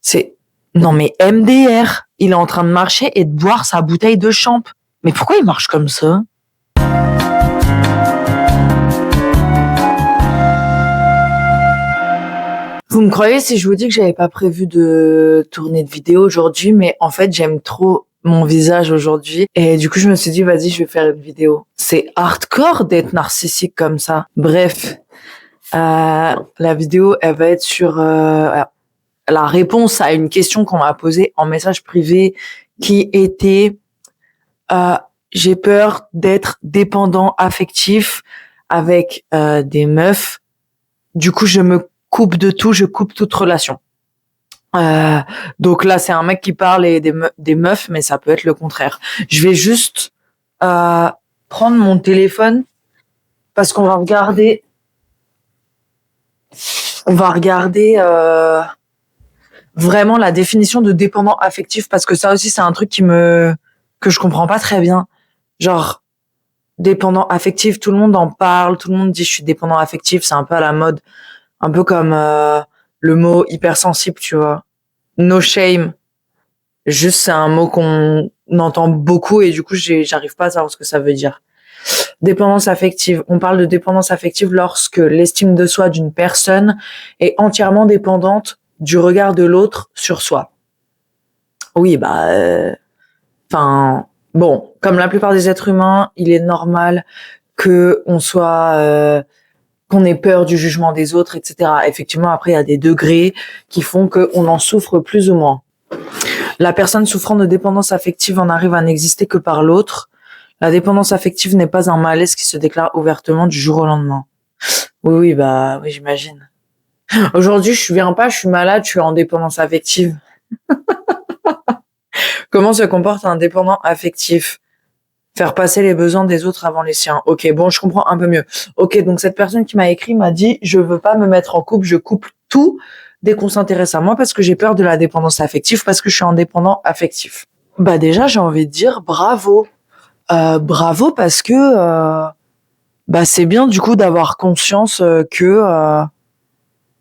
C'est non mais MDR, il est en train de marcher et de boire sa bouteille de champ. Mais pourquoi il marche comme ça? Vous me croyez si je vous dis que j'avais pas prévu de tourner de vidéo aujourd'hui, mais en fait j'aime trop mon visage aujourd'hui et du coup je me suis dit vas-y je vais faire une vidéo. C'est hardcore d'être narcissique comme ça. Bref, la vidéo elle va être sur la réponse à une question qu'on m'a posée en message privé qui était j'ai peur d'être dépendant affectif avec des meufs. Du coup, je me coupe de tout, je coupe toute relation. Donc là, c'est un mec qui parle et des meufs, mais ça peut être le contraire. Je vais juste prendre mon téléphone parce qu'on va regarder. On va regarder vraiment la définition de dépendant affectif parce que ça aussi, c'est un truc que je comprends pas très bien. Genre dépendant affectif, tout le monde en parle, tout le monde dit je suis dépendant affectif, c'est un peu à la mode, un peu comme le mot hypersensible, tu vois. No shame, juste c'est un mot qu'on entend beaucoup et du coup j'arrive pas à savoir ce que ça veut dire. Dépendance affective, on parle de dépendance affective lorsque l'estime de soi d'une personne est entièrement dépendante du regard de l'autre sur soi. Oui, bon, comme la plupart des êtres humains, il est normal que qu'on ait peur du jugement des autres, etc. Effectivement, après, il y a des degrés qui font qu'on en souffre plus ou moins. La personne souffrant de dépendance affective en arrive à n'exister que par l'autre. La dépendance affective n'est pas un malaise qui se déclare ouvertement du jour au lendemain. Oui, oui, j'imagine. Aujourd'hui, je suis malade, je suis en dépendance affective. Comment se comporte un dépendant affectif? Faire passer les besoins des autres avant les siens. Ok, bon, je comprends un peu mieux. Ok, donc cette personne qui m'a écrit m'a dit, je veux pas me mettre en couple, je coupe tout dès qu'on s'intéresse à moi parce que j'ai peur de la dépendance affective, parce que je suis en dépendant affectif. Bah déjà, j'ai envie de dire bravo. Bravo parce que c'est bien du coup d'avoir conscience que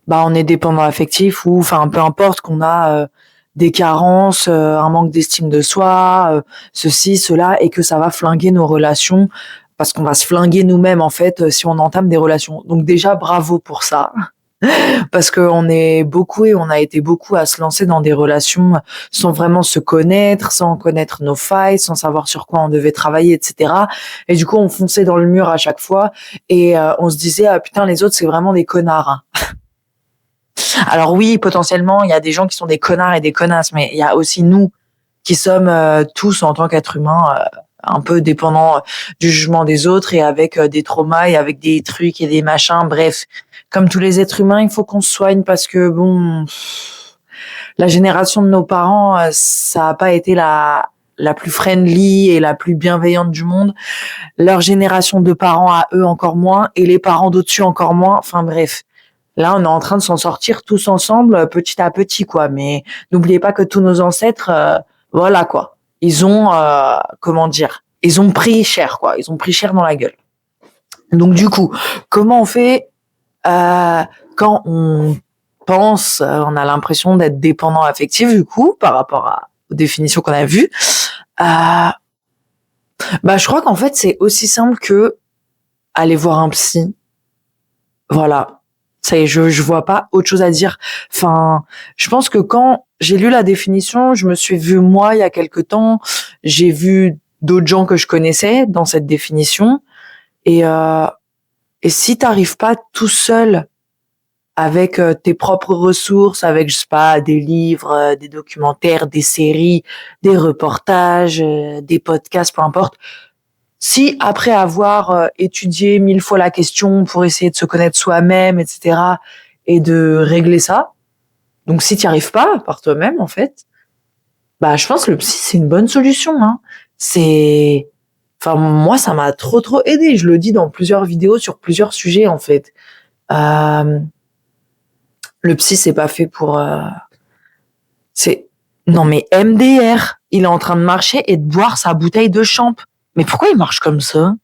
on est dépendant affectif ou enfin peu importe qu'on a des carences, un manque d'estime de soi, ceci, cela, et que ça va flinguer nos relations parce qu'on va se flinguer nous-mêmes en fait si on entame des relations. Donc déjà bravo pour ça. Parce qu'on est beaucoup et on a été beaucoup à se lancer dans des relations sans vraiment se connaître, sans connaître nos failles, sans savoir sur quoi on devait travailler, etc. Et du coup, on fonçait dans le mur à chaque fois et on se disait ah putain les autres c'est vraiment des connards. Alors oui, potentiellement il y a des gens qui sont des connards et des connasses, mais il y a aussi nous qui sommes tous en tant qu'êtres humains un peu dépendants du jugement des autres et avec des traumas et avec des trucs et des machins. Bref, comme tous les êtres humains, il faut qu'on se soigne parce que bon, la génération de nos parents, ça a pas été la plus friendly et la plus bienveillante du monde. Leur génération de parents à eux encore moins et les parents d'au-dessus encore moins. Enfin bref. Là, on est en train de s'en sortir tous ensemble, petit à petit, quoi. Mais n'oubliez pas que tous nos ancêtres, voilà, quoi. Ils ont, ils ont pris cher, quoi. Ils ont pris cher dans la gueule. Donc, du coup, comment on fait quand on pense, on a l'impression d'être dépendant affectif, du coup, par rapport aux définitions qu'on a vues. Je crois qu'en fait, c'est aussi simple que aller voir un psy. Voilà. Ça y est, je vois pas autre chose à dire. Enfin, je pense que quand j'ai lu la définition, je me suis vue moi il y a quelque temps, j'ai vu d'autres gens que je connaissais dans cette définition et si t'arrives pas tout seul avec tes propres ressources, avec je sais pas des livres, des documentaires, des séries, des reportages, des podcasts, peu importe. Si après avoir étudié 1000 fois la question pour essayer de se connaître soi-même, etc., et de régler ça, donc si tu n'y arrives pas par toi-même, en fait, je pense que le psy, c'est une bonne solution. Hein. Moi, ça m'a trop aidé. Je le dis dans plusieurs vidéos sur plusieurs sujets, en fait. Le psy, c'est pas fait pour... Non, mais MDR, il est en train de marcher et de boire sa bouteille de champ. Mais pourquoi il marche comme ça ?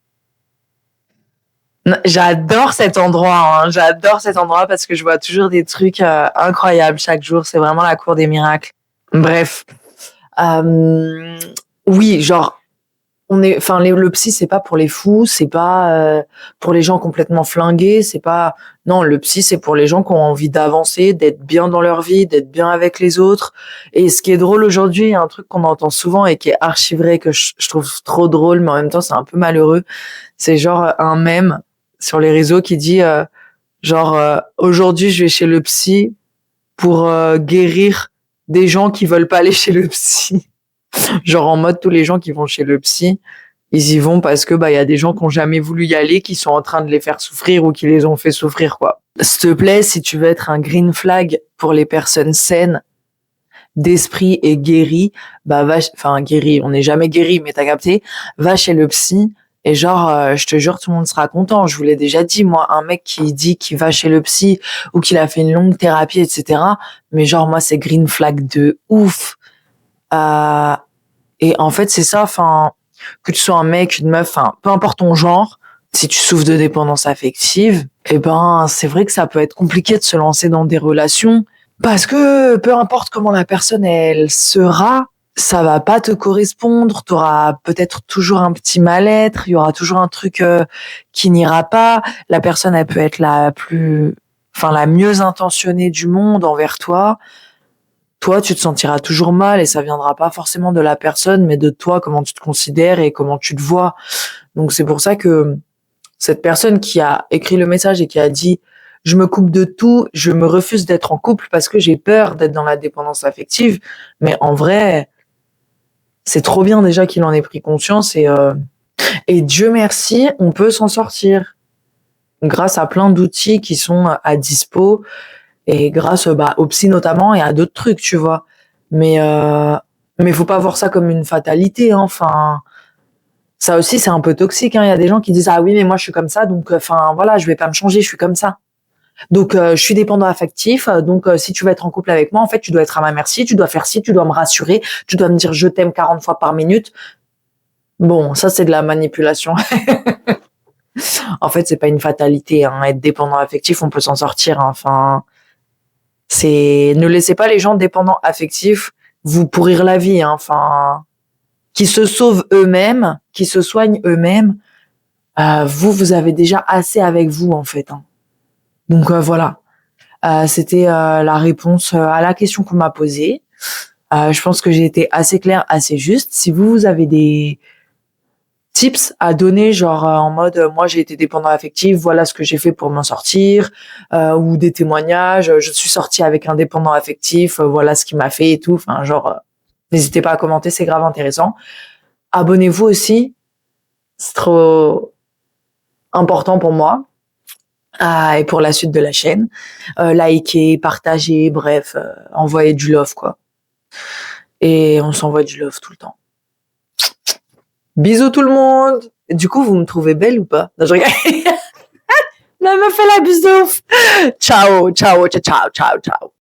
J'adore cet endroit, hein. J'adore cet endroit parce que je vois toujours des trucs incroyables chaque jour. C'est vraiment la cour des miracles. Bref. Oui, genre, enfin, le psy, c'est pas pour les fous, c'est pas pour les gens complètement flingués, c'est pas, non, le psy, c'est pour les gens qui ont envie d'avancer, d'être bien dans leur vie, d'être bien avec les autres. Et ce qui est drôle aujourd'hui, il y a un truc qu'on entend souvent et qui est archi vrai, que je trouve trop drôle, mais en même temps, c'est un peu malheureux. C'est genre un mème sur les réseaux qui dit, aujourd'hui, je vais chez le psy pour guérir des gens qui veulent pas aller chez le psy. Genre en mode tous les gens qui vont chez le psy, ils y vont parce que il y a des gens qui ont jamais voulu y aller, qui sont en train de les faire souffrir ou qui les ont fait souffrir quoi. S'il te plaît, si tu veux être un green flag pour les personnes saines d'esprit et guéries, guéries, on n'est jamais guéri, mais t'as capté, va chez le psy. Et je te jure, tout le monde sera content. Je vous l'ai déjà dit, moi, un mec qui dit qu'il va chez le psy ou qu'il a fait une longue thérapie, etc. Mais genre, moi, c'est green flag de ouf. Et en fait, c'est ça, que tu sois un mec, une meuf, peu importe ton genre, si tu souffres de dépendance affective, c'est vrai que ça peut être compliqué de se lancer dans des relations parce que peu importe comment la personne, elle sera, ça va pas te correspondre, t'auras peut-être toujours un petit mal-être, il y aura toujours un truc qui n'ira pas, la personne, elle peut être la mieux intentionnée du monde envers toi. Toi, tu te sentiras toujours mal et ça viendra pas forcément de la personne, mais de toi, comment tu te considères et comment tu te vois. Donc, c'est pour ça que cette personne qui a écrit le message et qui a dit « Je me coupe de tout, je me refuse d'être en couple parce que j'ai peur d'être dans la dépendance affective », mais en vrai, c'est trop bien déjà qu'il en ait pris conscience et Dieu merci, on peut s'en sortir grâce à plein d'outils qui sont à dispo. Et grâce au psy notamment et à d'autres trucs, tu vois. Mais faut pas voir ça comme une fatalité, hein. Enfin, ça aussi c'est un peu toxique, hein. Il y a des gens qui disent ah oui mais moi je suis comme ça donc voilà, je vais pas me changer, je suis comme ça. Donc je suis dépendant affectif, donc si tu veux être en couple avec moi, en fait tu dois être à ma merci, tu dois faire ci, tu dois me rassurer, tu dois me dire je t'aime 40 fois par minute. Bon, ça c'est de la manipulation. En fait, c'est pas une fatalité, hein. Être dépendant affectif, on peut s'en sortir, hein. Enfin, ne laissez pas les gens dépendants affectifs vous pourrir la vie, hein. Enfin, qui se sauvent eux-mêmes, qui se soignent eux-mêmes. Vous avez déjà assez avec vous, en fait, hein. Donc, voilà. C'était la réponse à la question qu'on m'a posée. Je pense que j'ai été assez claire, assez juste. Si vous avez des tips à donner, genre en mode moi j'ai été dépendant affectif, voilà ce que j'ai fait pour m'en sortir, ou des témoignages, je suis sortie avec un dépendant affectif, voilà ce qu'il m'a fait et tout, enfin n'hésitez pas à commenter, c'est grave intéressant. Abonnez-vous aussi, c'est trop important pour moi et pour la suite de la chaîne. Likez, partagez, bref, envoyez du love quoi. Et on s'envoie du love tout le temps. Bisous tout le monde. Du coup, vous me trouvez belle ou pas? Non, je regarde. Elle me fait la bise de ouf. Ciao, ciao, ciao, ciao, ciao.